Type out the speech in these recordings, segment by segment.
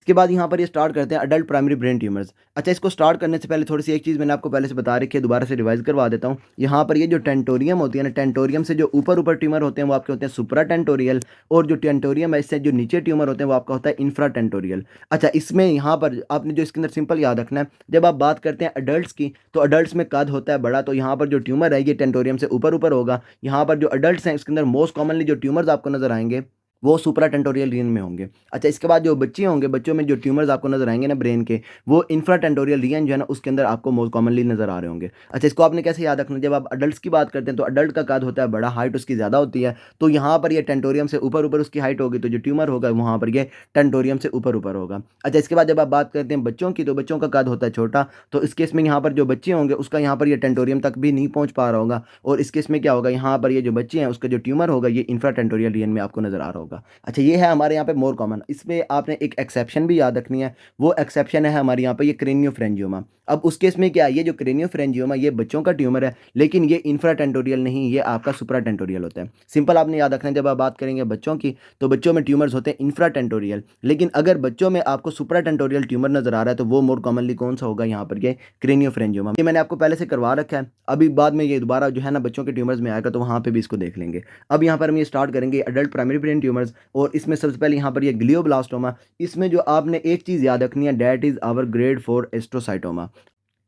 इसके बाद यहाँ पर ये स्टार्ट करते हैं अडल्ट प्राइमरी ब्रेन ट्यूमर्स। अच्छा, इसको स्टार्ट करने से पहले थोड़ी-सी एक चीज़ मैंने आपको पहले से बता रखी है, दोबारा से रिवाइज़ करवा देता हूँ। यहाँ पर ये जो टेंटोरियम होती है ना, टेंटोरियम से जो ऊपर-ऊपर ट्यूमर होते हैं वो आपके होते हैं सुप्राटेंटोरियल, और जो टेंटोरियम है इससे जो नीचे ट्यूमर होते हैं वो आपका होता है इंफ्राटेंटोरियल। अच्छा, इसमें यहाँ पर आपने जो इसके अंदर सिंपल याद रखना है, जब आप बात करते हैं अडल्ट्स की, तो अडल्ट्स में कद होता है बड़ा, तो यहाँ पर जो ट्यूमर है ये टेंटोरियम से ऊपर-ऊपर होगा। यहाँ पर जो अडल्ट्स हैं इसके अंदर मोस्ट कॉमनली जो ट्यूमर्स आपको नज़र आएँगे वो सुप्राटेंटोरियल रीजन में होंगे। अच्छा, इसके बाद जो बच्चे होंगे, बच्चों में जो ट्यूमर्स आपको नज़र आएँगे ना ब्रेन के, वो इंफ्राटेंटोरियल रीजन जो है ना उसके अंदर आपको मोस्ट कॉमनली नज़र आ रहे होंगे। अच्छा, इसको आपने कैसे याद रखना है, जब आप अडल्ट्स की बात करते हैं तो अडल्ट का कद होता है बड़ा, हाइट उसकी ज़्यादा होती है, तो यहाँ पर ये टेंटोरियम से ऊपर-ऊपर उसकी हाइट होगी, तो जो ट्यूमर होगा वहाँ पर ये टेंटोरियम से ऊपर-ऊपर होगा। अच्छा, इसके बाद जब आप बात करते हैं बच्चों की, तो बच्चों का कद होता है छोटा, तो इस केस में यहाँ पर जो बच्चे होंगे उसका यहाँ पर ये टेंटोरियम तक भी नहीं पहुँच पा रहा होगा, और इस केस में क्या होगा, यहाँ पर ये जो बच्चे हैं उसका जो ट्यूमर होगा ये इंफ्राटेंटोरियल रीजन में आपको नज़र आ रहा होगा। अच्छा, ये है हमारे यहाँ पे मोर कॉमन। इसमें आपने एक एक्सेप्शन भी याद रखनी है, वो एक्सेप्शन है हमारे यहाँ पे ये क्रेनियोफ्रेंजियोमा। अब उस केस में क्या है, ये जो क्रेनियोफ्रेंजियोमा ये बच्चों का ट्यूमर है, लेकिन ये इंफ्राटेंटोरियल नहीं, ये आपका सुप्राटेंटोरियल होता है। सिंपल आपने याद रखना है, जब आप बात करेंगे बच्चों की, तो बच्चों में ट्यूमर्स होते हैं इंफ्राटेंटोरियल, लेकिन अगर बच्चों में आपको सुप्राटेंटोरियल ट्यूमर नज़र आ रहा है तो वो मोर कॉमनली कौन-सा होगा, यहाँ पर ये क्रेनियोफ्रेंजियोमा। ये मैंने आपको पहले से करवा रखा है, अभी बाद में ये दोबारा जो है ना बच्चों के ट्यूमर्स में आएगा तो वहाँ पे भी इसको देख लेंगे। अब यहाँ पर हम ये स्टार्ट करेंगे अडल्ट प्राइमरी ब्रेन ट्यूमर्स, और इसमें सबसे पहले यहाँ पर ये ग्लियोब्लास्टोमा। इसमें जो आपने एक चीज़ याद रखनी है, दैट इज़ आवर ग्रेड 4 एस्ट्रोसाइटोमा।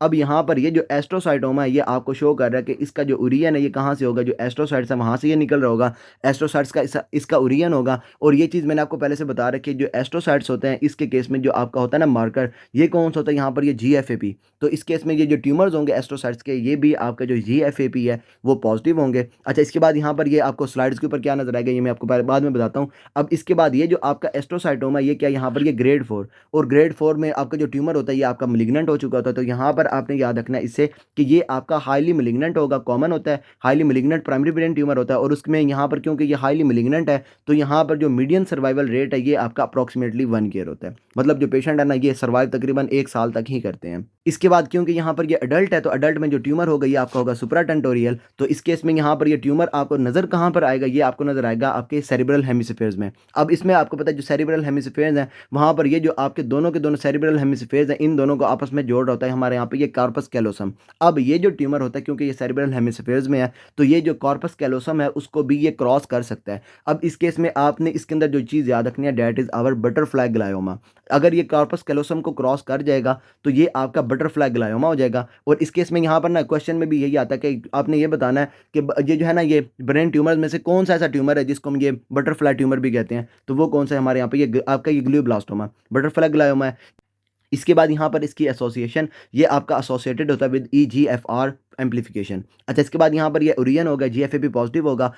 अब यहाँ पर ये जो एस्ट्रोसाइटोमा है ये आपको शो कर रहा है कि इसका जो ओरिजिन है ये कहाँ से होगा, जो एस्ट्रोसाइट्स है वहाँ से ये निकल रहा होगा। एस्ट्रोसाइट्स का इसका ओरिजिन होगा, और ये चीज़ मैंने आपको पहले से बता रखी है, जो एस्ट्रोसाइट्स होते हैं इसके केस में जो आपका होता है ना मार्कर, ये कौन सा होता है, यहाँ पर ये जीएफएपी। तो इस केस में ये जो ट्यूमर्स होंगे एस्ट्रोसाइट्स के, ये भी आपका जो जीएफएपी है वो पॉजिटिव होंगे। अच्छा, इसके बाद यहाँ पर ये आपको स्लाइड्स के ऊपर क्या नजर आएगा ये मैं आपको बाद में बताता हूँ। अब इसके बाद ये जो आपका एस्ट्रोसाइटोमा ये क्या, यहाँ पर ये ग्रेड 4, और ग्रेड 4 में आपका जो ट्यूमर होता है ये आपका मैलिग्नेंट हो चुका होता है, तो यहाँ पर आपने याद रखना है इससे कि ये आपका हाईली मैलिग्नेंट होगा, कॉमन होता है, highly malignant primary brain tumour होता है, और उसमें यहाँ पर क्योंकि ये हाईली मैलिग्नेंट है तो यहाँ पर जो मीडियन सर्वाइवल रेट है ये आपका अप्रॉक्सीमेटली 1 ईयर होता है। मतलब जो पेशेंट है ना ये सर्वाइव तकरीबन 1 साल तक ही करते हैं। इसके बाद क्योंकि यहाँ पर ये अडल्ट है तो अडल्ट में जो ट्यूमर होगा ये आपका होगा सुप्राटेंटोरियल, तो इस केस में यहाँ पर ये ट्यूमर आपको नज़र कहाँ पर आएगा, ये आपको नज़र आएगा आपके सेरिब्रल हेमिस्फीयर्स में। अब इसमें आपको पता है जो सेरिब्रल हेमिस्फीयर्स हैं वहाँ पर ये जो आपके दोनों के दोनों सेरिब्रल हेमिस्फीयर्स हैं इन दोनों को आपस में जोड़ रहा होता है हमारे यहाँ पे ये कॉर्पस कैलोसम। अब ये जो ट्यूमर होता है क्योंकि ये सेरिब्रल हेमिस्फीयर्स में है तो ये जो कॉर्पस कैलोसम है उसको भी ये क्रॉस कर सकता है। अब इस केस में आपने इसके अंदर जो चीज़ याद रखनी है that is our butterfly glioma. अगर ये कॉर्पस कैलोसम को क्रॉस कर जाएगा तो ये आपका बटरफ्लाई ग्लायोमा हो जाएगा। और इस केस में यहाँ पर ना क्वेश्चन में भी यही आता है कि आपने ये बताना है कि ये जो है ना ये ब्रेन ट्यूमर में से कौन सा ऐसा ट्यूमर है जिसको हम ये बटरफ्लाई ट्यूमर भी कहते हैं, तो वो कौन सा है हमारे यहाँ पे ये आपका ये ग्लियोब्लास्टोमा बटरफ्लाई ग्लायोमा है। इसके बाद यहाँ पर इसकी एसोसिएशन ये आपका एसोसिएटेड होता है विद ईजीएफआर एम्पलीफिकेशन। अच्छा, इसके बाद यहाँ पर ये ओरिजिन होगा, जीएफएपी पॉजिटिव होगा।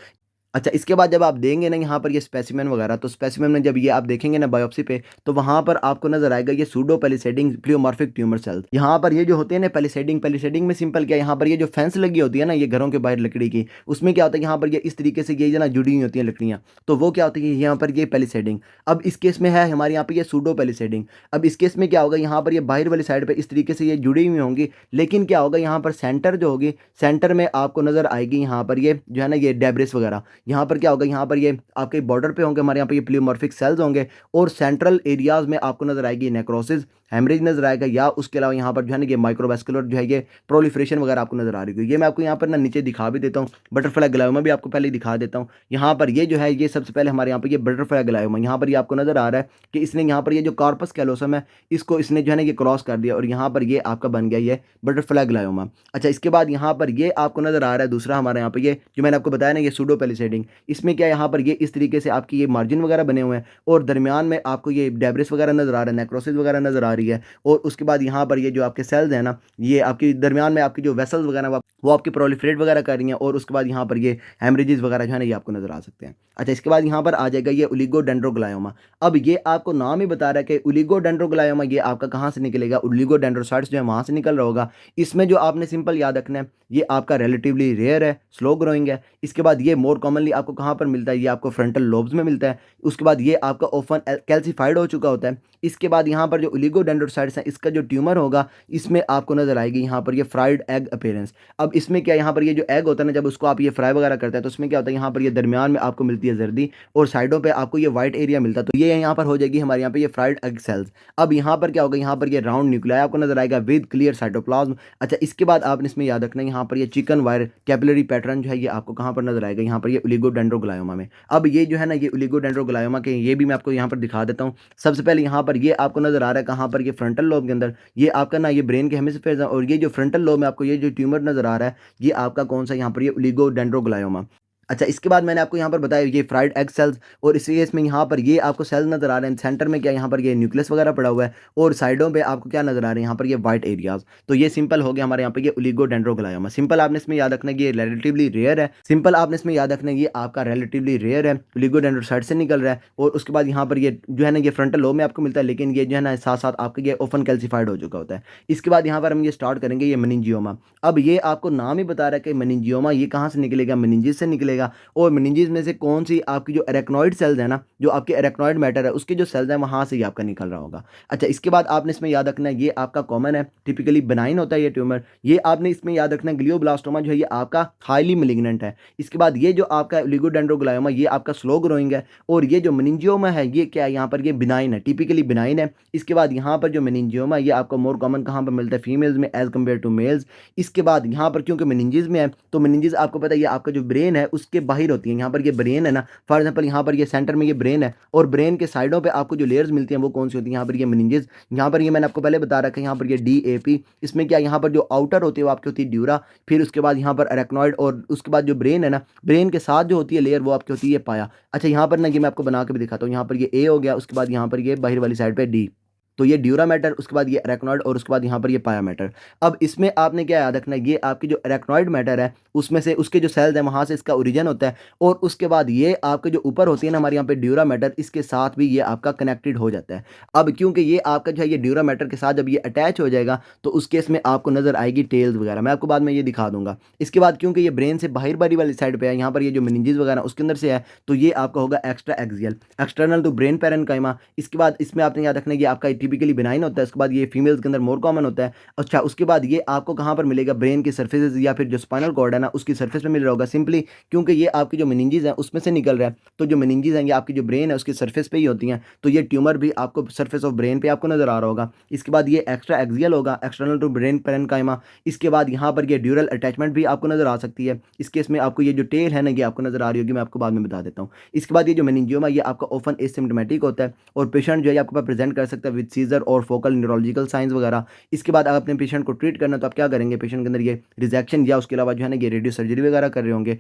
अच्छा, इसके बाद जब आप देंगे ना यहाँ पर ये स्पेसिमेन वगैरह, तो स्पेसिमेन में जब ये आप देखेंगे ना बायोप्सी पे, तो वहाँ पर आपको नज़र आएगा ये सूडो पैलिसेडिंग प्लियोमॉर्फिक ट्यूमर सेल्स। यहाँ पर ये जो होते हैं ना पैलिसेडिंग, पैलिसेडिंग में सिंपल क्या है, यहाँ पर ये जो फेंस लगी होती है ना ये घरों के बाहर लकड़ी की, उसमें क्या होता है यहाँ पर ये इस तरीके से ये ना जुड़ी हुई होती हैं लकड़ियाँ, तो वो क्या होती है यहाँ पर ये पैलिसेडिंग। अब इस केस में है हमारे यहाँ पर ये सूडो पैलिसेडिंग। अब इस केस में क्या होगा, यहाँ पर ये बाहर वाली साइड पर इस तरीके से ये जुड़ी हुई होंगी, लेकिन क्या होगा यहाँ पर सेंटर जो होगी, सेंटर में आपको नज़र आएगी यहाँ पर ये जो है ना ये डेब्रिस वगैरह। यहाँ पर क्या होगा, यहाँ पर ये आपके बॉर्डर पे होंगे हमारे यहाँ पे ये प्लियोमॉर्फिक सेल्स होंगे, और सेंट्रल एरियाज में आपको नजर आएगी नेक्रोसिस, हेमरेज नजर आएगा, या उसके अलावा यहाँ पर जो है ना ये माइक्रोवेस्कुलर जो है ये प्रोलिफरेशन वगैरह आपको नजर आ रही है। ये मैं आपको यहाँ पर ना नीचे दिखा भी देता हूँ, बटरफ्लाई ग्लायोमा भी आपको पहले दिखा देता हूँ। यहाँ पर ये जो है ये सबसे पहले हमारे यहाँ पर ये बटरफ्लाई ग्लायोमा, यहाँ पर ये आपको नजर आ रहा है कि इसने यहाँ पर ये जो कॉर्पस कैलोसम है इसको इसने जो है ना ये क्रॉस कर दिया, और यहाँ पर ये आपका बन गया ये बटरफ्लाई ग्लायोमा। अच्छा, इसके बाद यहाँ पर ये आपको नजर आ रहा है दूसरा हमारे यहाँ पे ये जो मैंने आपको बताया ना ये सूडो पैलिसेडिंग। इसमें क्या यहाँ पर ये इस तरीके से आपकी ये मार्जिन वगैरह बने हुए हैं, और दरमियान में आपको ये डेब्रिस वगैरह नजर आ रहा है, नेक्रोसिस वगैरह नजर आ रही है, और उसके बाद यहाँ पर ये जो आपके सेल्स हैं ना ये आपकी दरमियान में आपकी जो वेसल्स वगैरह वो आपकी प्रोलिफरेट वगैरह कर रही हैं, और उसके बाद यहाँ पर ये हेमरेजेस वगैरह जो है ना ये आपको नजर आ सकते हैं। अच्छा, इसके बाद यहाँ पर आ जाएगा ये ओलिगोडेंड्रोग्लायोमा। अब ये आपको नाम ही बता रहा है कि ओलिगोडेंड्रोग्लायोमा ये आपका कहाँ से निकलेगा, ओलिगोडेंड्रोसाइट्स जो है वहाँ से निकल रहा होगा। इसमें जो आपने सिंपल याद रखना है ये आपका रिलेटिवली रेयर है, स्लो ग्रोइंग है। इसके बाद ये मोर कॉमनली आपको कहाँ पर मिलता है, ये आपको फ्रंटल लोब्स में मिलता है। उसके बाद ये आपका ओफन कैल्सिफाइड हो चुका होता है। इसके बाद यहाँ पर जो ओलिगोडेंड्रोसाइट्स है इसका जो ट्यूमर होगा इसमें आपको नजर आएगी यहाँ पर ये फ्राइड एग अपीयरेंस। अब इसमें क्या यहाँ पर ये जो एग होता है ना, जब उसको आप ये फ्राई वगैरह करते हैं तो उसमें क्या होता है, यहाँ पर ये दरमियान में आपको मिलती है जर्दी और साइडों पे आपको ये वाइट एरिया मिलता है। तो ये यहाँ पर हो जाएगी हमारे यहाँ पे ये फ्राइड एग सेल्स। अब यहाँ पर क्या होगा, यहाँ पर ये राउंड न्यूक्लियाई आपको नजर आएगा विद क्लियर साइटोप्लाज्म। अच्छा, इसके बाद आपने इसमें याद रखना है यहाँ पर ये चिकन वायर कैपिलरी पैटर्न जो है ये आपको कहाँ पर नजर आएगा, यहाँ पर ये ओलिगोडेंड्रोग्लायोमा में। अब ये जो है ना, ये ओलिगोडेंड्रोग्लायोमा के ये भी मैं आपको यहाँ पर दिखा देता हूँ। सबसे पहले यहाँ पर ये आपको नजर आ रहा है कहाँ पर, ये फ्रंटल लोब के अंदर, ये आपका ना ये ब्रेन के हेमिस्फीयर है, और ये जो फ्रंटल लोब में आपको ये जो ट्यूमर नजर आ रहा है ये आपका कौन सा, यहाँ पर ये ओलिगोडेंड्रोग्लायोमा। अच्छा, इसके बाद मैंने आपको यहाँ पर बताया ये फ्राइड एग सेल्स, और इसी केस में यहाँ पर ये आपको सेल नजर आ रहे हैं, सेंटर में क्या यहाँ पर ये न्यूक्लियस वगैरह पड़ा हुआ है, और साइडों पे आपको क्या नजर आ रहे हैं, यहाँ पर ये वाइट एरियाज। तो ये सिंपल हो गया हमारे यहाँ पे ये ओलिगोडेंड्रोग्लायोमा। सिंपल आपने इसमें याद रखना है कि ये रिलेटिवली रेयर है। सिंपल आपने इसमें याद रखना है ये आपका रिलेटिवली रेयर है, ओलिगोडेंड्रोसाइट से निकल रहा है, और उसके बाद यहाँ पर ये जो है ना ये फ्रंटल लोब में आपको मिलता है, लेकिन ये जो है ना साथ साथ आपका ये ओपन कैल्सिफाइड हो चुका होता है। इसके बाद यहाँ पर हम ये स्टार्ट करेंगे ये मेनिंजियोमा। अब ये आपको नाम ही बता रहा है कि मेनिंजियोमा ये कहाँ से निकलेगा, मेनिंजिस से निकलेगा, और मेनिंजिस में से कौन सी आपकी जो एरेक्नॉइड सेल्स है ना, जो आपके एरेक्नॉइड मैटर है उसके जो सेल्स हैं वहां से ये आपका निकल रहा होगा। अच्छा, इसके बाद आपने इसमें याद रखना है ये आपका कॉमन है, टिपिकली बेनाइन होता है ये ट्यूमर। ये आपने इसमें याद रखना है ग्लियोब्लास्टोमा जो है ये आपका हाईली मेलिग्नेंट है। इसके बाद ये जो आपका ओलिगोडेंड्रोग्लायोमा ये आपका स्लो ग्रोइंग है, और ये जो मेनिंजियोमा है ये क्या है, यहाँ पर ये बिनाइन है, टिपिकली बिनाइन है। इसके बाद यहाँ पर जो मेनिंजियोमा ये आपको मोर कॉमन कहाँ पर मिलता है, फीमेल्स में एज कम्पेयर टू मेल्स। इसके बाद यहाँ पर क्योंकि मेनिंजिस में है तो मेनिंजिस आपको पता है ये आपका जो ब्रेन है उसके बाहर होती है। यहाँ पर ये ब्रेन है ना, फॉर एग्जांपल यहाँ पर ये सेंटर में ये ब्रेन है, और ब्रेन के साइडों पे आपको जो लेयर्स मिलती हैं वो कौन सी होती है, यहाँ पर ये मेनिंजेस। यहाँ पर ये मैंने आपको पहले बता रखा है, यहाँ पर ये DAP। इसमें क्या यहाँ पर जो आउटर होती है वो आपकी होती है ड्यूरा, फिर उसके बाद यहाँ पर अरेक्नॉइड, और उसके बाद जो ब्रेन है ना, ब्रेन के साथ जो होती है लेयर वो आपकी होती है पाया। अच्छा, यहाँ पर ना ये मैं आपको बना के भी दिखाता हूँ, यहाँ पर ये A हो गया, उसके बाद यहाँ पर ये बाहर वाली साइड पर D, तो ये ड्यूरा मैटर, उसके बाद ये अरेक्नॉइड, और उसके बाद यहाँ पर ये पाया मैटर। अब इसमें आपने क्या याद रखना है, ये आपकी जो अरेक्नॉइड मैटर है उसमें से उसके जो सेल्स हैं वहाँ से इसका ओरिजिन होता है, और उसके बाद ये आपके जो ऊपर होती है ना हमारे यहाँ पे ड्यूरा मैटर, इसके साथ भी ये आपका कनेक्टेड हो जाता है। अब क्योंकि ये आपका जो है ये ड्यूरा मैटर के साथ जब ये अटैच हो जाएगा तो उस केस में आपको नजर आएगी टेल्स वगैरह, मैं आपको बाद में ये दिखा दूंगा। इसके बाद क्योंकि ये ब्रेन से बाहर बारी वाली साइड पे है, यहाँ पर ये जो मेनिंजेस वगैरह उसके अंदर से है, तो ये आपका होगा extra axial, external to brain parenchyma. इसके बाद इसमें आपने याद रखना है ये आपका टिपिकली बिनाइन होता है, उसके बाद ये फीमेल्स के अंदर मोर कॉमन होता है। अच्छा, उसके बाद ये आपको कहाँ पर मिलेगा, ब्रेन के सर्फेसेस या फिर जो स्पाइनल कॉर्ड है ना उसकी सर्फेस पे मिल रहा होगा, सिंपली क्योंकि ये आपकी जो मेनिंजेस है उसमें से निकल रहा है। तो जो मेनिंजेस हैं ये आपकी जो ब्रेन है उसकी सर्फेस पे ही होती हैं, तो ये ट्यूमर भी आपको सर्फेस ऑफ ब्रेन पे आपको नजर आ रहा होगा। इसके बाद ये एक्स्ट्रा एक्सियल होगा, एक्सटर्नल टू ब्रेन पैरेन्काइमा। इसके बाद यहाँ पर ये ड्यूरल अटैचमेंट भी आपको नजर आ सकती है। इस केस में आपको ये जो टेल है ना ये आपको नजर आ रही होगी, मैं आपको बाद में बता देता हूँ। इसके बाद ये जो मेनिंजियोमा ये आपका ऑफन एसिम्प्टोमेटिक होता है, और पेशेंट जो है आपके पास प्रेजेंट कर सकता है विद सीजर और फोकल न्यूरोलॉजिकल साइंस वगैरह। इसके बाद अगर अपने पेशेंट को ट्रीट करना तो आप क्या करेंगे, पेशेंट के अंदर ये रिजेक्शन या उसके अलावा जो है ना ये रेडियो सर्जरी वगैरह कर रहे होंगे।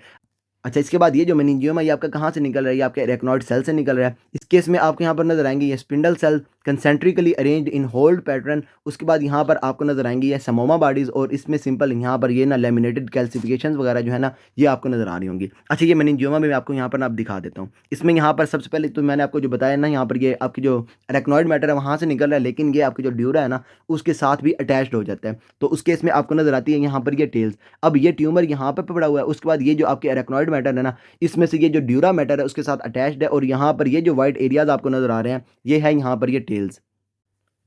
अच्छा, इसके बाद ये जो मेनिंजियोमा ये आपका कहाँ से निकल रहा है, ये आपके एरेक्नॉइड सेल से निकल रहा है। इस केस में आपको यहाँ पर नजर आएंगे ये spindle cell concentrically arranged in whorled pattern. उसके बाद यहाँ पर आपको नजर आएंगी ये समोमा बॉडीज, और इसमें सिंपल यहाँ पर ये ना लेमिनेटेड कैल्सिफिकेशंस वगैरह जो है ना ये आपको नजर आ रही होंगी। अच्छा, ये मेनिंजियोमा में मैं आपको यहाँ पर ना आप दिखा देता हूँ। इसमें यहाँ पर सबसे पहले तो मैंने आपको जो बताया ना, यहाँ पर ये आपकी जो एरेक्नॉइड मैटर है वहाँ से निकल रहा है, लेकिन ये आपकी जो ड्यूरा है ना उसके साथ भी अटैच्ड हो जाता है, तो उस केस में आपको नजर आती है यहाँ पर ये टेल्स। अब ये ट्यूमर यहाँ पर पड़ा हुआ है, उसके बाद ये जो आपके एरेक्नॉइड मैटर है ना इसमें से ये जो ड्यूरा मैटर है उसके साथ अटैच्ड है, और यहाँ पर ये जो वाइट एरियाज आपको नजर आ रहे हैं ये है यहाँ पर ये टेल्स।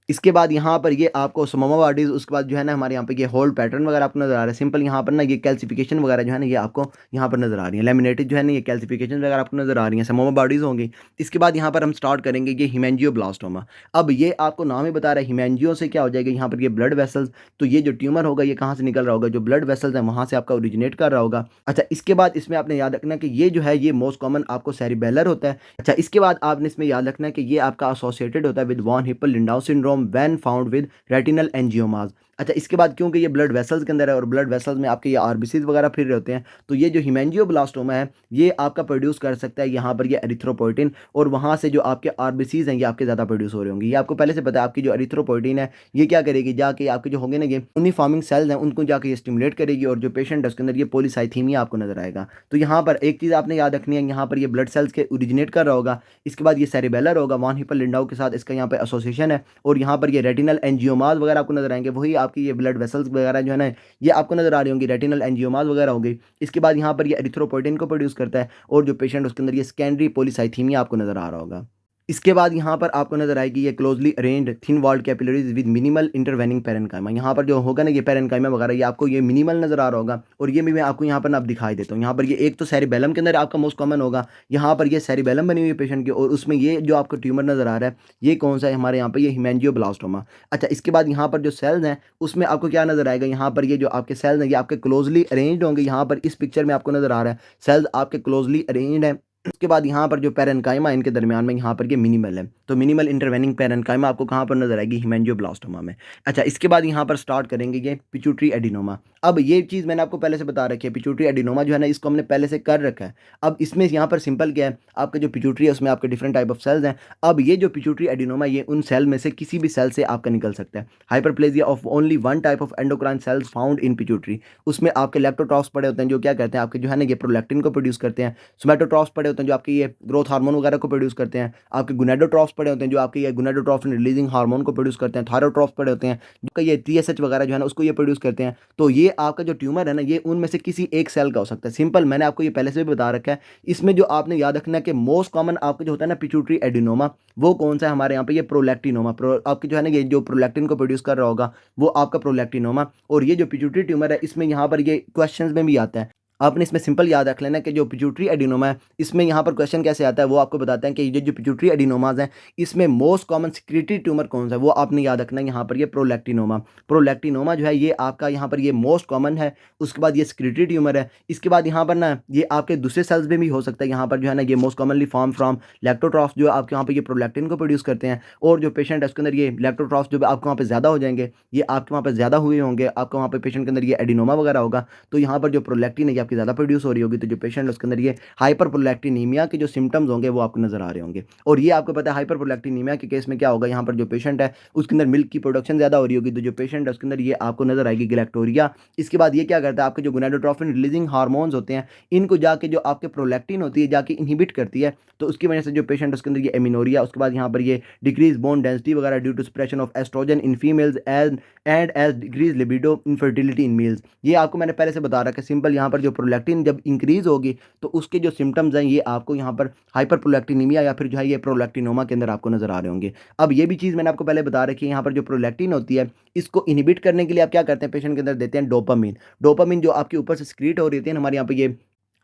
इसके बाद यहाँ पर ये आपको समोमा बॉडीज, उसके बाद जो है ना हमारे यहाँ पे ये होल्ड पैटर्न वगैरह आपको नजर आ रहा है। सिंपल यहाँ पर ना ये कैल्सिफिकेशन वगैरह जो है ना ये आपको यहाँ पर नजर आ रही है, लेमिनेटेड जो है ना ये कैल्सिफिकेशन वगैरह आपको नजर आ रही है, समोमा बॉडीज होंगी। इसके बाद यहाँ पर हम स्टार्ट करेंगे ये हिमेंजियोब्लास्टोमा। अब ये आपको नाम ही बता रहा है, हिमेंजियो से क्या हो जाएगा, यहाँ पर ये ब्लड वेसल्स, तो ये जो ट्यूमर होगा ये कहाँ से निकल रहा होगा, जो ब्लड वेसल्स है वहाँ से आपका ओरिजिनेट कर रहा होगा। अच्छा, इसके बाद इसमें आपने याद रखना कि ये जो है ये मोस्ट कॉमन आपको सेरिबेलर होता है। अच्छा, इसके बाद आपने इसमें याद रखना है कि ये आपका एसोसिएटेड होता है with von Hippel Lindau syndrome when found with retinal angiomas। अच्छा, इसके बाद क्योंकि ये ब्लड वेसल्स के अंदर है और ब्लड वेसल्स में आपके ये आरबीसीज वगैरह फिर होते हैं, तो ये जो हिमेंजियोब्लास्टोमा है ये आपका प्रोड्यूस कर सकता है यहाँ पर ये एरिथ्रोपोइटिन, और वहाँ से जो आपके आरबीसीज हैं ये आपके ज़्यादा प्रोड्यूस हो रहे होंगे। ये आपको पहले से पता है, आपकी जो एरिथ्रोपोइटिन है ये क्या करेगी, जाके आपके जो होंगे ना ये यूनिफॉर्मिंग सेल्स हैं उनको जाके ये स्टिमुलेट करेगी, और जो पेशेंट है उसके अंदर ये पॉलीसाइथीमिया आपको नजर आएगा। तो यहाँ पर एक चीज़ आपने याद रखनी है, यहाँ पर ये ब्लड सेल्स के ओरिजिनेट कर रहा होगा। इसके बाद ये सेरिबेलर होगा, वॉन हिप्पल लिंडाउ के साथ इसका यहाँ पर एसोसिएशन है, और यहाँ पर ये रेटिनल एंजियोमास वगैरह आपको नजर आएंगे, वही आपकी ये ब्लड वेसल्स वगैरह जो है ना ये आपको नजर आ रही होंगी, रेटिनल एंजियोमास वगैरह होगी। इसके बाद यहाँ पर ये एरिथ्रोपोइटिन को प्रोड्यूस करता है, और जो पेशेंट उसके अंदर ये सेकेंडरी पॉलीसाइथीमिया आपको नजर आ रहा होगा। इसके बाद यहाँ पर आपको नज़र आएगी ये closely arranged thin walled capillaries with minimal intervening parenchyma. यहाँ पर जो होगा ना ये पेरेन्काइमा वगैरह ये आपको ये मिनिमल नज़र आ रहा होगा, और ये भी मैं आपको यहाँ पर ना अब दिखाई देता हूँ। यहाँ पर ये एक तो सेरिबेलम के अंदर आपका मोस्ट कॉमन होगा, यहाँ पर ये सेरिबेलम बनी हुई है पेशेंट की, और उसमें ये जो आपको ट्यूमर नज़र आ रहा है ये कौन सा है हमारे यहाँ पर ये हिमेंजियोब्लास्टोमा। अच्छा, इसके बाद यहाँ पर जो सेल्स हैं उसमें आपको क्या नज़र आएगा, यहाँ पर ये जो आपके सेल्स हैं ये आपके क्लोजली अरेंज्ड होंगे। यहाँ पर इस पिक्चर में आपको नज़र आ रहा है सेल्स आपके क्लोजली अरेंज्ड हैं। उसके बाद यहाँ पर जो पेरेन्काइमा इनके दरमियान में यहाँ पर ये मिनिमल है, तो मिनिमल इंटरवेनिंग पेरेन्काइमा आपको कहाँ पर नजर आएगी, हिमेंजियोब्लास्टोमा में। अच्छा, इसके बाद यहाँ पर स्टार्ट करेंगे ये पिट्यूटरी एडिनोमा। अब ये चीज़ मैंने आपको पहले से बता रखी है, पिट्यूटरी एडिनोमा जो है ना इसको हमने पहले से कर रखा है। अब इसमें यहाँ पर सिंपल क्या है, आपका जो पिट्यूटरी है उसमें आपके डिफरेंट टाइप ऑफ सेल्स हैं। अब ये जो पिट्यूटरी एडिनोमा ये उन सेल में से किसी भी सेल से आपका निकल सकता है। Hyperplasia of only one type of endocrine cells found in pituitary. उसमें आपके लैक्टोट्रॉफ्स पड़े होते हैं जो क्या कहते हैं आपके जो है ना ये प्रोलैक्टिन को प्रोड्यूस करते हैं। सोमैटोट्रॉफ्स पड़े होते हैं जो आपके ये ग्रोथ हार्मोन वगैरह को प्रोड्यूस करते हैं। आपके गुनैडोट्रॉफ्स पड़े होते हैं जो आपके ये गुनैडोट्रॉफिन रिलीजिंग हार्मोन को प्रोड्यूस करते हैं। थायरोट्रॉफ्स पड़े होते हैं जो ये टीएसएच वगैरह जो है ना उसको ये प्रोड्यूस करते हैं। तो ये आपका जो ट्यूमर है ना ये उनमें से किसी एक सेल का हो सकता है। सिंपल, मैंने आपको ये पहले से भी बता रखा है। इसमें जो आपने याद रखना है कि मोस्ट कॉमन आपका जो होता है ना पिट्यूटरी एडिनोमा, वो कौन सा है हमारे यहाँ पे, ये प्रोलैक्टिनोमा। आपके जो है ना ये जो प्रोलैक्टिन को प्रोड्यूस कर रहा होगा वो आपका प्रोलैक्टिनोमा। और ये जो पिट्यूटरी ट्यूमर है इसमें यहाँ पर ये क्वेश्चंस में भी आता है। आपने इसमें सिंपल याद रख लेना कि जो पिट्यूटरी एडिनोमा है इसमें यहाँ पर क्वेश्चन कैसे आता है वो आपको बताते हैं कि ये जो पिट्यूटरी एडिनोमाज हैं इसमें मोस्ट कॉमन सिक्रीटरी ट्यूमर कौन सा है वो आपने याद रखना है। यहाँ पर ये प्रोलैक्टिनोमा। प्रोलैक्टिनोमा जो है ये आपका यहाँ पर ये मोस्ट कॉमन है। उसके बाद ये सिक्रीटरी ट्यूमर है। इसके बाद यहाँ पर ना ये आपके दूसरे सेल्स में भी हो सकता है। यहाँ पर जो है ना ये मोस्ट कॉमनली फॉर्म फ्रॉम लैक्टोट्रॉफ्स जो आपके यहाँ पर ये प्रोलैक्टिन को प्रोड्यूस करते हैं। और जो पेशेंट है उसके अंदर ये लैक्टोट्रॉफ्स जो आपके वहाँ पर ज़्यादा हो जाएंगे, ये आपके वहाँ पर ज़्यादा हुए होंगे, आपके वहाँ पर पेशेंट के अंदर ये एडिनोमा वगैरह होगा, तो यहाँ पर जो प्रोलैक्टिन है ये आपकी ज़्यादा प्रोड्यूस हो रही होगी। तो जो पेशेंट है उसके अंदर ये हाइपरप्रोलैक्टिनीमिया के जो सिम्टम्स होंगे वो आपको नजर आ रहे होंगे। और ये आपको पता है हाइपरप्रोलैक्टिनीमिया के केस में क्या होगा, यहाँ पर जो पेशेंट है उसके अंदर मिल्क की प्रोडक्शन ज़्यादा हो रही होगी, तो जो पेशेंट है उसके अंदर ये आपको नजर आएगी गैलेक्टोरिया। इसके बाद ये क्या करता है, आपके जो गोनाडोट्रोफिन रिलीजिंग हार्मोन्स होते हैं इनको जाके जो आपके प्रोलैक्टिन होती है जाके इनहिबिट करती है, तो उसकी वजह से जो पेशेंट है उसके अंदर ये एमिनोरिया, उसके बाद यहाँ पर ये डिक्रीज बोन डेंसिटी वगैरह due to suppression of oestrogen in females and as decrease libido infertility in males. ये आपको मैंने पहले से बता रखा है सिंपल। यहाँ पर जो प्रोलैक्टिन जब इंक्रीज होगी तो उसके जो सिम्टम्स हैं ये आपको यहाँ पर हाइपरप्रोलैक्टिनीमिया या फिर जो है ये प्रोलैक्टिनोमा के अंदर आपको नजर आ रहे होंगे। अब ये भी चीज़ मैंने आपको पहले बता रखी है, यहाँ पर जो प्रोलैक्टिन होती है इसको इनहिबिट करने के लिए आप क्या करते हैं, पेशेंट के अंदर देते हैं डोपामिन। डोपामिन जो आपके ऊपर से स्क्रीट हो रही होती है हमारे यहाँ पे ये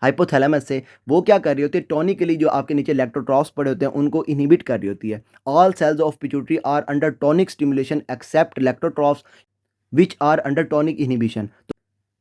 हाइपोथैलेमस से, वो क्या कर रही होती है, टॉनिकली जो आपके नीचे लैक्टोट्रॉफ्स पड़े होते हैं उनको इनहिबिट कर रही होती है। All cells of pituitary are under tonic stimulation except lactotrophs which are under tonic inhibition.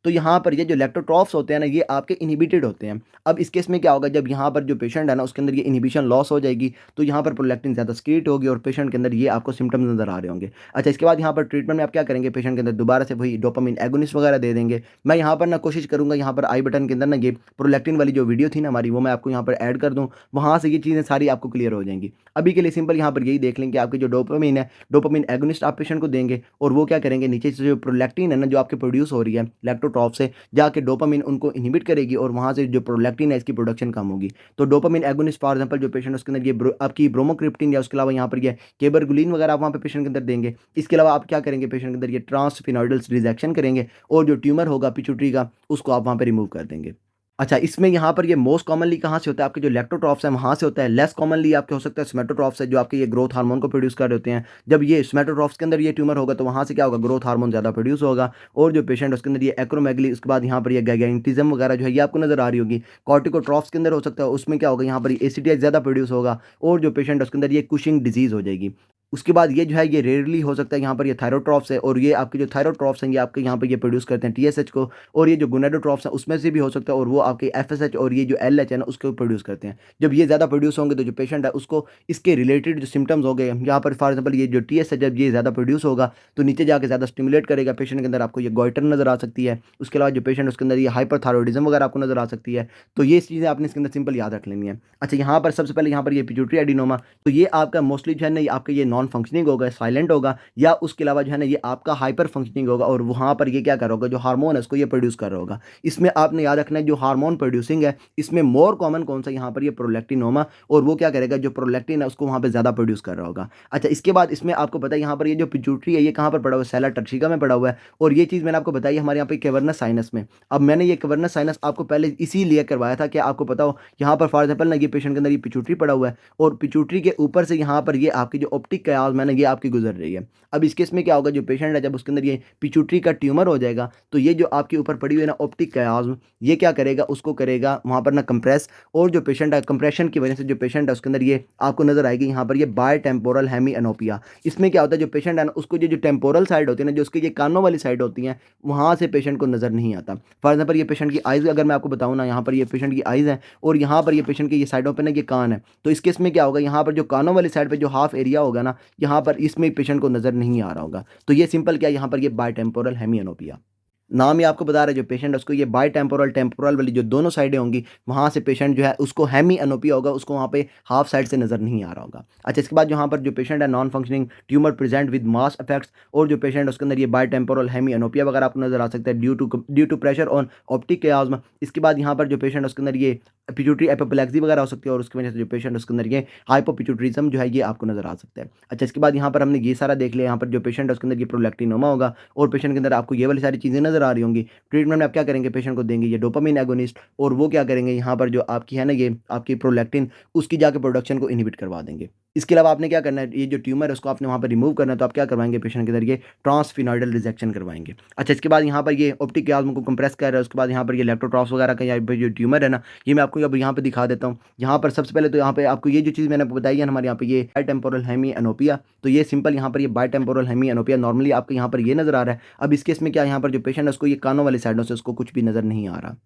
तो यहाँ पर ये जो लैक्टोट्रॉफ्स होते हैं ना ये आपके इनहिबिटेड होते हैं। अब इस केस में क्या होगा, जब यहाँ पर जो पेशेंट है ना उसके अंदर ये इनहिबिशन लॉस हो जाएगी तो यहाँ पर प्रोलैक्टिन ज़्यादा स्क्रीट होगी और पेशेंट के अंदर ये आपको सिम्टम्स नजर आ रहे होंगे। अच्छा, इसके बाद यहाँ पर ट्रीटमेंट में आप क्या करेंगे, पेशेंट के अंदर दोबारा से वही डोपामिन एगोनिस्ट वगैरह दे देंगे। मैं यहाँ पर ना कोशिश करूँगा यहाँ पर आई बटन के अंदर ना ये प्रोलैक्टिन वाली जो वीडियो थी ना हमारी वो मैं आपको यहाँ पर ऐड कर दूँ, वहाँ से ये चीज़ें सारी आपको क्लियर हो जाएंगी। अभी के लिए सिंपल यहाँ पर यही देख लेंगे आपकी जो डोपामिन है, डोपामिन एगोनिस्ट आप पेशेंट को देंगे और वो क्या करेंगे, नीचे से जो प्रोलैक्टिन है ना जो आपके प्रोड्यूस हो रही है लैक्टोट्रॉफ से जाके डोपामिन उनको इनहिबिट करेगी और वहाँ से जो प्रोलैक्टिन है इसकी प्रोडक्शन कम होगी। तो डोपामिन एगोनिस्ट फॉर एग्जांपल जो पेशेंट उसके अंदर ये आपकी ब्रोमोक्रिप्टिन या उसके अलावा यहाँ पर ये केबरगुलिन वगैरह आप वहाँ पे पेशेंट के अंदर देंगे। इसके अलावा आप क्या करेंगे, पेशेंट के अंदर ये ट्रांसफिनॉइडल्स रिजेक्शन करेंगे और जो ट्यूमर होगा पिट्यूटरी का उसको आप वहाँ पे रिमूव कर देंगे। अच्छा, इसमें यहाँ पर ये मोस्ट कॉमनली कहाँ से होता है, आपके जो लैक्टोट्रॉफ्स हैं वहाँ से होता है। लेस कॉमनली आपके हो सकता है सोमैटोट्रॉफ्स है जो आपके ये ग्रोथ हार्मोन को प्रोड्यूस कर रहे होते हैं। जब ये सोमैटोट्रॉफ्स के अंदर ये ट्यूमर होगा तो वहाँ से क्या होगा, ग्रोथ हार्मोन ज़्यादा प्रोड्यूस होगा और जो पेशेंट उसके अंदर ये एक्रोमेगली, उसके बाद यहाँ पर ये गैगेंटिज्म वगैरह जो है ये आपको नजर आ रही होगी। कॉर्टिकोट्रॉफ्स के अंदर हो सकता है, उसमें क्या होगा, यहाँ पर एसीटीएच ज़्यादा प्रोड्यूस होगा और जो पेशेंट उसके अंदर ये कुशिंग डिजीज़ हो जाएगी। उसके बाद ये जो है ये रेयरली हो सकता है, यहाँ पर ये थायरोट्रॉफ्स है और ये आपके जो थायरोट्रॉफ्स हैं ये आपके यहाँ पर ये प्रोड्यूस करते हैं टीएसएच को, और ये जो गोनाडोट्रॉफ्स हैं उसमें से भी हो सकता है और वो आपके एफएसएच और ये जो एलएच है ना उसको प्रोड्यूस करते हैं। जब ये ज़्यादा प्रोड्यूस होंगे तो जो पेशेंट है उसको इसके रिलेटेड जो सिम्टम्स हो गए, यहाँ पर फॉर एग्जाम्पल ये जो टीएसएच जब ये ज़्यादा प्रोड्यूस होगा तो नीचे जाकर ज़्यादा स्टिमुलेट करेगा, पेशेंट के अंदर आपको ये गॉइटर नजर आ सकती है। उसके अलावा जो पेशेंट उसके अंदर ये हाइपरथायरॉइडिज्म वगैरह आपको नजर आ सकती है। तो ये चीज़ें आपने इसके अंदर सिंपल याद रख लेनी है। अच्छा, यहाँ पर सबसे पहले यहाँ पर ये पिट्यूटरी एडिनोमा, तो ये आपका मोस्टली जो है ना आपका ये नॉन नॉन फंक्शनिंग होगा, साइलेंट होगा, या उसके अलावा जो है ना ये आपका हाइपर फंक्शनिंग होगा और वहाँ पर ये क्या कर रहा होगा, जो हार्मोन है उसको ये प्रोड्यूस कर रहा होगा। इसमें आपने याद रखना है जो हार्मोन प्रोड्यूसिंग है इसमें मोर कॉमन कौन सा, यहाँ पर ये प्रोलैक्टिनोमा, और वो क्या करेगा, जो प्रोलैक्टिन है उसको वहाँ पे ज़्यादा प्रोड्यूस कर रहा होगा। अच्छा, इसके बाद इसमें आपको पता है यहाँ पर ये जो पिट्यूटरी है ये कहाँ पर पड़ा हुआ है, सेला टर्शिका में पड़ा हुआ है, और ये चीज़ मैंने आपको बताई हमारे यहाँ पे कैवर्नस साइनस में। अब मैंने ये कैवर्नस साइनस आपको पहले इसीलिए करवाया था कि आपको पता हो यहाँ पर फॉर एग्जाम्पल ना ये पेशेंट के अंदर ये पिट्यूटरी पड़ा हुआ है और पिट्यूटरी के ऊपर से यहाँ पर ये आपकी जो ऑप्टिक कयाज में ना ये आपकी गुजर रही है। अब इस केस में क्या होगा, जो पेशेंट है जब उसके अंदर ये पिट्यूटरी का ट्यूमर हो जाएगा तो ये जो आपके ऊपर पड़ी हुई है ना ऑप्टिक कयाज, ये क्या करेगा, उसको करेगा वहाँ पर ना कंप्रेस, और जो पेशेंट है कंप्रेशन की वजह से जो पेशेंट है उसके अंदर ये आपको नजर आएगी यहाँ पर ये बाय टेम्पोरल हेमी एनोपिया। इसमें क्या होता है, जो पेशेंट है ना उसको जो टेम्पोरल साइड होती है ना, जो उसकी ये कानों वाली साइड होती है, वहाँ से पेशेंट को नजर नहीं आता। फॉर एग्जाम्पल ये पेशेंट की आइज़ अगर मैं आपको बताऊँ ना, यहाँ पर ये पेशेंट की आइज़ है और यहाँ पर ये पेशेंट की ये साइडों पर ना ये कान है, तो इस केस में क्या होगा, यहाँ पर जो कानों वाली साइड पर जो हाफ एरिया होगा ना, यहाँ पर इसमें पेशेंट को नजर नहीं आ रहा होगा। तो ये सिंपल क्या है, यहाँ पर ये बाय टेम्पोरल हेमी एनोपिया नाम ही आपको बता रहा है, जो पेशेंट है उसको ये बाय टेम्पोरल टेम्पोरल वाली जो दोनों साइडें होंगी वहाँ से पेशेंट जो है उसको हेमी एनोपिया होगा, उसको वहाँ पे हाफ साइड से नज़र नहीं आ रहा होगा। अच्छा, इसके बाद यहाँ पर जो पेशेंट है non functioning tumour present with mass effects, और जो पेशेंट है उसके अंदर ये बाय टेम्पोरल हेमी एनोपिया वगैरह आपको नजर आ सकता है due to pressure on optic chiasm. इसके बाद यहाँ पर जो पेशेंट है उसके अंदर ये पिट्यूटरी एपोप्लेक्सी वगैरह हो सकती है और उसकी वजह से जो पेशेंट उसके अंदर ये हाइपोपिट्यूटरिज्म जो है ये आपको नजर आ सकता है। अच्छा, इसके बाद यहाँ पर हमने ये सारा देख लिया, यहाँ पर जो पेशेंट है उसके अंदर ये प्रोलैक्टिनोमा होगा और पेशेंट के अंदर आपको ये वाली सारी चीज़ें नजर आ रही होंगी। ट्रीटमेंट में आप क्या करेंगे, पेशेंट को देंगे ये डोपामिन एगोनिस्ट, और वो क्या करेंगे यहाँ पर जो आपकी है ना ये आपकी प्रोलैक्टिन उसकी जाके प्रोडक्शन को इनहिबिट करवा देंगे। इसके अलावा आपने क्या करना है, ये जो ट्यूमर है उसको आपने वहाँ पर रिमूव करना है, तो आप क्या करवाएंगे, पेशेंट के अंदर ये ट्रांसफिनॉइडल रिजेक्शन करवाएंगे। अच्छा, इसके बाद यहाँ पर ये ऑप्टिक कियाज्म को कंप्रेस कर रहा है, उसके बाद यहाँ पर ये इलेक्ट्रोट्रॉप्स वगैरह का जो ट्यूमर है ना, ये मैं आपको अब यहाँ पे दिखा देता हूँ। यहाँ पर सबसे पहले तो यहाँ पे आपको ये जो चीज़ मैंने आपको बताई है हमारे यहाँ पे ये बाय टेम्पोरल हेमी एनोपिया, तो ये सिंपल यहाँ पर ये bitemporal hemianopia normally आपको यहाँ पर ये नजर आ रहा है। अब इस केस में क्या, यहाँ पर जो पेशेंट है उसको ये कानों वाली साइडों से उसको कुछ भी नजर नहीं आ रहा,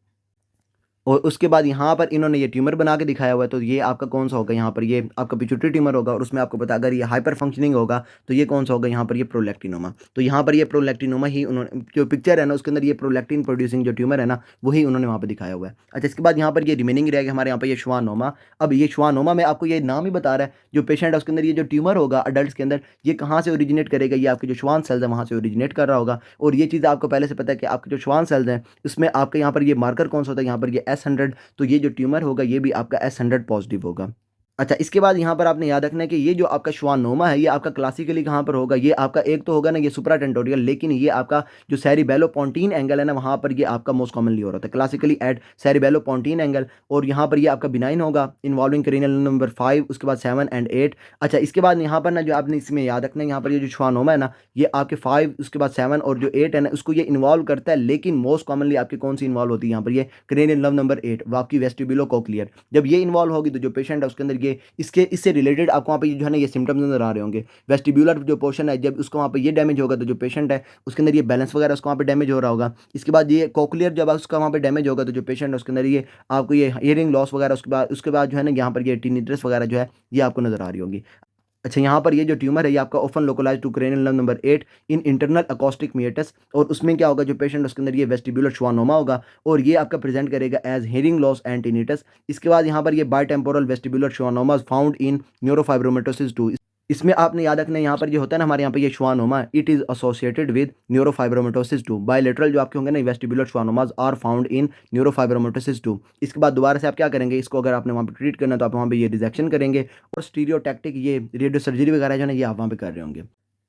और उसके बाद यहाँ पर इन्होंने ये ट्यूमर बना के दिखाया हुआ है, तो ये आपका कौन सा होगा, यहाँ पर ये आपका पिट्यूटरी ट्यूमर होगा, और उसमें आपको पता अगर ये हाइपर फंक्शनिंग होगा तो ये कौन सा होगा, यहाँ पर ये प्रोलैक्टिनोमा। तो यहाँ पर ये प्रोलैक्टिनोमा ही उन्होंने जो पिक्चर है ना उसके अंदर ये प्रोलैक्टिन प्रोड्यूसिंग जो ट्यूमर है ना वही उन्होंने वहाँ पर दिखाया हुआ है। अच्छा, इसके बाद यहाँ पर ये रिमेनिंग रहेगा हमारे यहाँ पर ये श्वानोमा। अब ये श्वानोमा में आपको ये नाम ही बता रहा है, जो पेशेंट है उसके अंदर ये जो ट्यूमर होगा अडल्ट के अंदर ये कहाँ से ओरिजिनेट करेगा, ये आपके जो श्वान सेल्स है वहाँ से ओरिजिनेट कर रहा होगा। और ये चीज़ आपको पहले से पता है कि आपके जो श्वान सेल्स हैं उसमें आपके यहाँ पर ये मार्कर कौन सा होता है, यहाँ पर ये S100, तो ये जो ट्यूमर होगा ये भी आपका S100 पॉजिटिव होगा। अच्छा, इसके बाद यहाँ पर आपने याद रखना है कि ये जो आपका श्वानोमा है ये आपका क्लासिकली कहाँ पर होगा, ये आपका एक तो होगा ना ये सुप्राटेंटोरियल, लेकिन ये आपका जो सेरिबेलोपोंटीन एंगल है ना वहाँ पर ये आपका मोस्ट कॉमनली हो रहा है क्लासिकली एट सेरिबेलोपोंटीन एंगल, और यहाँ पर ये आपका बिनाइन होगा इन्वॉल्विंग क्रेनियल नंबर 5, उसके बाद 7 एंड 8। अच्छा, इसके बाद यहाँ पर ना जो आपने इसमें याद रखना है, यहाँ पर ये जो श्वानोमा है ना ये आपके 5 उसके बाद 7 और जो 8 है ना उसको ये इन्वॉल्व करता है, लेकिन मोस्ट कॉमनली आपकी कौन सी इन्वॉल्व होती है, यहाँ पर ये क्रेनियल नर्व नंबर 8 वो आपकी वेस्टिबुलो कोक्लियर। जब ये इन्वॉल्व होगी तो जो पेशेंट है उसके अंदर ये इससे रिलेटेड आपको वहाँ पे जो है ना ये सिम्टम्स नजर आ रहे होंगे। वेस्टिब्यूलर जो पोर्शन है जब उसको वहाँ पे ये डैमेज होगा तो जो पेशेंट है उसके अंदर ये बैलेंस वगैरह उसको वहाँ पे डैमेज हो रहा होगा। इसके बाद ये कोक्लियर जब उसका वहाँ पे डैमेज होगा तो जो पेशेंट है उसके अंदर ये आपको ये हियरिंग लॉस वगैरह उसके बाद जो है ना यहाँ पर ये टिनिटस वगैरह जो है ये आपको नजर आ रही होगी। अच्छा, यहाँ पर ये जो ट्यूमर है ये आपका often localise to cranial nerve number 8 in internal acoustic meatus, और उसमें क्या होगा, जो पेशेंट उसके अंदर ये वेस्टिबुलर श्वानोमा होगा और ये आपका प्रेजेंट करेगा as hearing loss and tinnitus. इसके बाद यहाँ पर ये bitemporal vestibular schwannoma found in neurofibromatosis 2। इसमें आपने याद रखना है यहाँ पर ये होता है ना हमारे यहाँ पे ये schwannoma it is associated with neurofibromatosis 2। Bilateral जो आपके होंगे ना vestibular schwannomas are found in neurofibromatosis 2। इसके बाद दोबारा से आप क्या करेंगे, इसको अगर आपने वहाँ पे ट्रीट करना है तो आप वहाँ पे ये रिजेक्शन करेंगे और स्टीरियोटैक्टिक ये रेडियो सर्जरी वगैरह जो है ना ये आप वहाँ पे कर रहे होंगे।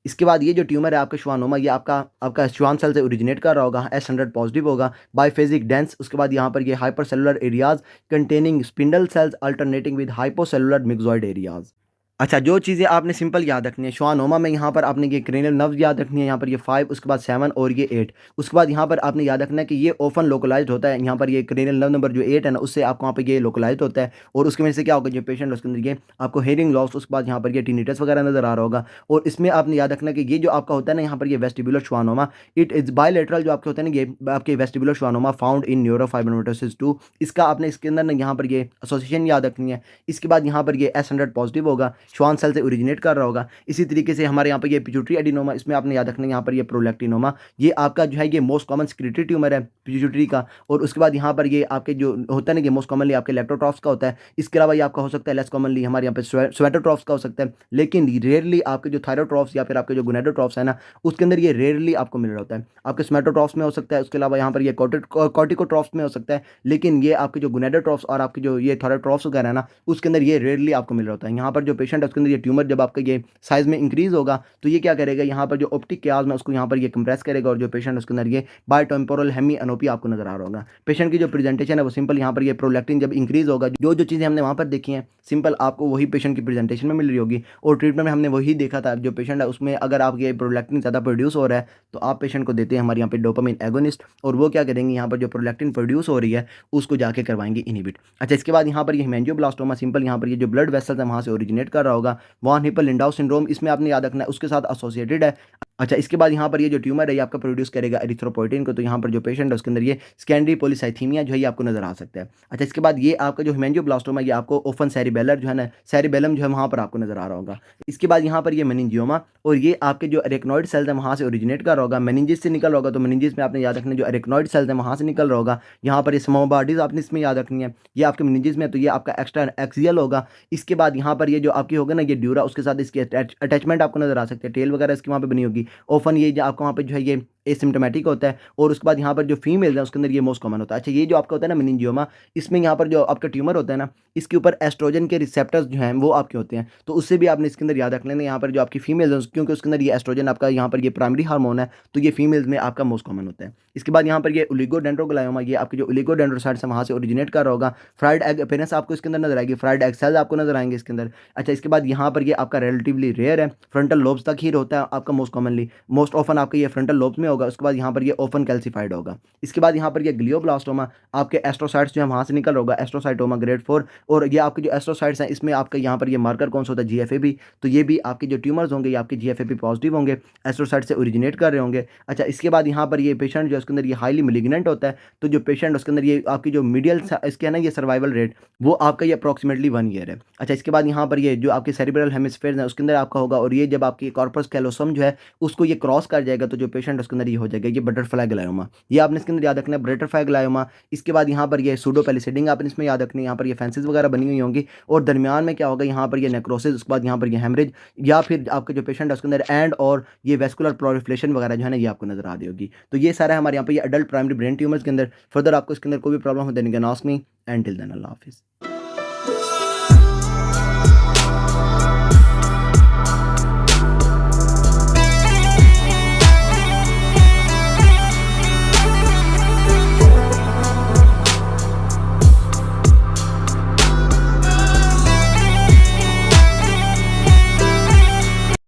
इसके बाद ये जो ट्यूमर है आपका श्वानोमा ये आपका आपका श्वान सेल से ओरिजिनेट कर रहा होगा, S100 पॉजिटिव होगा, बायफेजिक डेंस। उसके बाद यहाँ पर ये hyper cellular areas containing spindle cells alternating with hypocellular myxoid areas. अच्छा, जो चीज़ें आपने सिंपल याद रखनी है श्वानोमा में, यहाँ पर आपने ये क्रेनियल नर्व याद रखनी है, यहाँ पर ये 5 उसके बाद 7 और ये 8। उसके बाद यहाँ पर आपने याद रखना है कि ये ओफन लोकलाइज्ड होता है, यहाँ पर ये क्रेनियल नर्व नंबर जो 8 है ना उससे आपको वहाँ पे ये लोकलाइज्ड होता है, और उसकी वजह से क्या होगा, जो पेशेंट उसके अंदर ये आपको हेयरिंग लॉस, उसके बाद यहाँ पर ये टिनिटस वगैरह नजर आ रहा होगा। और इसमें आपने याद रखना कि ये जो आपका होता है ना यहाँ पर ये वेस्टिबुलर श्वानोमा इट इज बायलेटरल जो आपके होते हैं ना ये आपके vestibular schwannoma found in neurofibromatosis 2। इसका आपने इसके अंदर ना यहाँ पर ये एसोसिएशन याद रखनी है। इसके बाद यहाँ पर ये S100 पॉजिटिव होगा, श्वान सेल से ओरिजिनेट कर रहा होगा। इसी तरीके से हमारे यहाँ पर ये पिट्यूटरी एडिनोमा, इसमें आपने याद रखना है यहाँ पर ये प्रोलैक्टिनोमा, ये आपका जो है ये मोस्ट कॉमन सेक्रेटरी ट्यूमर है पिट्यूटरी का। और उसके बाद यहाँ पर ये आपके जो होता है ना कि मोस्ट कॉमनली आपके लेप्टोट्रॉफ्स का होता है। इसके अलावा ये आपका हो सकता है लेस कॉमनली हमारे यहाँ पे स्वेटोट्रॉफ्स का हो सकता है, लेकिन रेयरली आपके जो थायरोट्रॉफ्स या फिर आपके जो गोनेडोट्रॉफ्स है ना, उसके अंदर ये रेयरली आपको मिल रहा होता है। आपके स्मेटोट्रॉफ्स में हो सकता है, उसके अलावा यहाँ पर ये कॉर्टिकोट्रॉफ्स में हो सकता है, लेकिन ये आपके जो गोनेडोट्रॉफ्स और आपके जो ये थायरोट्रॉफ्स वगैरह है ना, उसके अंदर ये रेयरली आपको मिल रहा होता है। यहाँ पर जो पेशेंट है उसके अंदर ये ट्यूमर जब आपका ये साइज में इंक्रीज होगा तो ये क्या करेगा, यहाँ पर जो ऑप्टिक कियाज में उसको यहाँ पर ये कंप्रेस करेगा और जो पेशेंट है उसके अंदर ये बायोटेम्पोरल हेमी एनोपी आपको नजर आ रहा होगा। पेशेंट की जो प्रेजेंटेशन है वो सिंपल यहाँ पर ये प्रोलैक्टिन जब इंक्रीज होगा, जो जो चीज़ें हमने वहाँ पर देखी हैं सिंपल आपको वही पेशेंट की प्रेजेंटेशन में मिल रही होगी। और ट्रीटमेंट में हमने वही देखा था, जो पेशेंट है उसमें अगर आप ये प्रोलैक्टिन ज़्यादा प्रोड्यूस हो रहा है तो आप पेशेंट को देते हैं हमारे यहाँ पे डोपामिन एगोनिस्ट, और वो क्या करेंगे यहाँ पर जो प्रोलैक्टिन प्रोड्यूस हो रही है उसको जाके करवाएंगे इनहिबिट। अच्छा, इसके बाद यहाँ पर ये हेमेंजियोब्लास्टोमा, सिंपल यहाँ पर ये जो ब्लड वेसल्स है वहाँ से ओरिजिनेट कर रहा होगा। वॉन हिप्पल लिंडाउ सिंड्रोम इसमें आपने याद रखना है, उसके साथ एसोसिएटेड है। अच्छा, इसके बाद यहाँ पर ये जो ट्यूमर है ये आपका प्रोड्यूस करेगा एरिथ्रोपोइटिन को, तो यहाँ पर जो पेशेंट है उसके अंदर ये सेकेंडरी पॉलीसाइथीमिया जो है ये आपको नजर आ सकता है। अच्छा, इसके बाद ये आपका जो हेमेंजियोब्लास्टोमा ये आपको ओफन सेरिबेलर जो है ना, सेरिबेलम जो है वहाँ पर आपको नजर आ रहा होगा। इसके बाद यहाँ पर ये मेनिंजियोमा, और ये आपके जो अरेक्नॉइड सेल्स है वहाँ से ओरिजिनेट कर रहा होगा, मेनिंजिस से निकल रहा होगा। तो मेनिंजिस में आपने याद रखना है जो अरेक्नॉइड सेल्स है वहाँ से निकल रहा होगा। यहाँ पर ये स्मोबार्डिस आपने इसमें याद रखनी है, ये आपके मेनिंजिस में, तो ये आपका एक्स्ट्रा एक्सियल होगा। इसके बाद यहाँ पर ये जो आपकी होगा ना ये ड्यूरा, उसके साथ इसकी अटैचमेंट आपको नजर आ सकती है, टेल वगैरह इसकी वहाँ पे बनी होगी। ओफन ये जो आपको वहाँ पे जो है ये एसिम्टोमेटिक होता है। और उसके बाद यहाँ पर जो फीमेल है उसके अंदर ये मोस्ट कॉमन होता है। अच्छा, ये जो आपका होता है ना मेनिंजियोमा, इसमें यहाँ पर जो आपका ट्यूमर होता है ना, इसके ऊपर एस्ट्रोजन के रिसेप्टर्स जो हैं वो आपके होते हैं, तो उससे भी आपने इसके अंदर याद रख लेना। यहाँ पर जो आपकी फीमेल है क्योंकि उसके अंदर ये एस्ट्रोजन आपका यहाँ पर ये प्राइमरी हार्मोन है, तो ये फीमेल्स में आपका मोस्ट कॉमन होता है। इसके बाद यहाँ पर ये ओलिगोडेंड्रोग्लायोमा, ये आपके जो ओलिगोडेंड्रोसाइट्स है वहाँ से ओरिजिनेट कर रहा होगा। फ्राइड एग अपीयरेंस आपको इसके अंदर नजर आएगी, फ्राइड एग सेल्स आपको नजर आएंगे इसके अंदर। अच्छा, इसके बाद यहाँ पर ये आपका रिलेटिवली रेयर है, फ्रंटल लोब्स तक ही होता है आपका मोस्ट कॉमनली, मोस्ट ऑफन आपका ये फ्रंटल लोब्स में होगा। उसके बाद यहाँ पर ये ओफन कैल्सिफाइड होगा। इसके बाद यहाँ पर ये ग्लियोब्लास्टोमा, आपके एस्ट्रोसाइट्स जो है वहाँ से निकल रहा होगा, एस्ट्रोसाइटोमा ग्रेड 4। और ये आपके जो एस्ट्रोसाइट्स हैं इसमें आपका यहाँ पर ये मार्कर कौन सा होता है, जीएफएबी, तो ये भी आपके जो ट्यूमर्स होंगे ये आपके जीएफएबी पॉजिटिव होंगे, एस्ट्रोसाइट से ओरिजिनेट कर रहे होंगे। अच्छा, इसके बाद यहाँ पर ये पेशेंट जो है उसके अंदर ये हाईली मिलिग्नेंट होता है, तो जो पेशेंट उसके अंदर ये आपकी जो मीडियल इसके है ना ये सर्वाइवल रेट वो आपका ये अप्रॉक्सीमेटली 1 ईयर है। अच्छा, इसके बाद यहाँ पर ये जो आपके सेरिब्रल हेमिस्फेयर है उसके अंदर आपका होगा, और ये जब आपकी कॉर्पस कैलोसम जो है उसको ये क्रॉस कर जाएगा तो जो पेशेंट उसके अंदर ये हो जाएगा ये बटरफ्लाई ग्लायोमा, ये आपने इसके अंदर याद रखना है, बटरफ्लाई ग्लायोमा। इसके बाद यहाँ पर ये सूडो पेलिसिडिंग आपने इसमें याद रखनी है, यहाँ पर ये फैंसेस वगैरह बनी हुई होंगी, और दरमियान में क्या होगा यहाँ पर ये नेक्रोसिस, उसके बाद यहाँ पर ये हेमरेज, या फिर आपके जो पेशेंट है उसके अंदर एंड और ये वेस्कुलर प्लोरिफिलेशन वगैरह जो है ना ये आपको नजर आ रही होगी। तो ये सारा हमारे यहाँ पर ये अडल्ट प्राइमरी ब्रेन ट्यूमर्स के अंदर। फर्दर आपको इसके अंदर कोई भी प्रॉब्लम हो देने के नास्मी एंड टिल देन अल्लाह हाफिज़।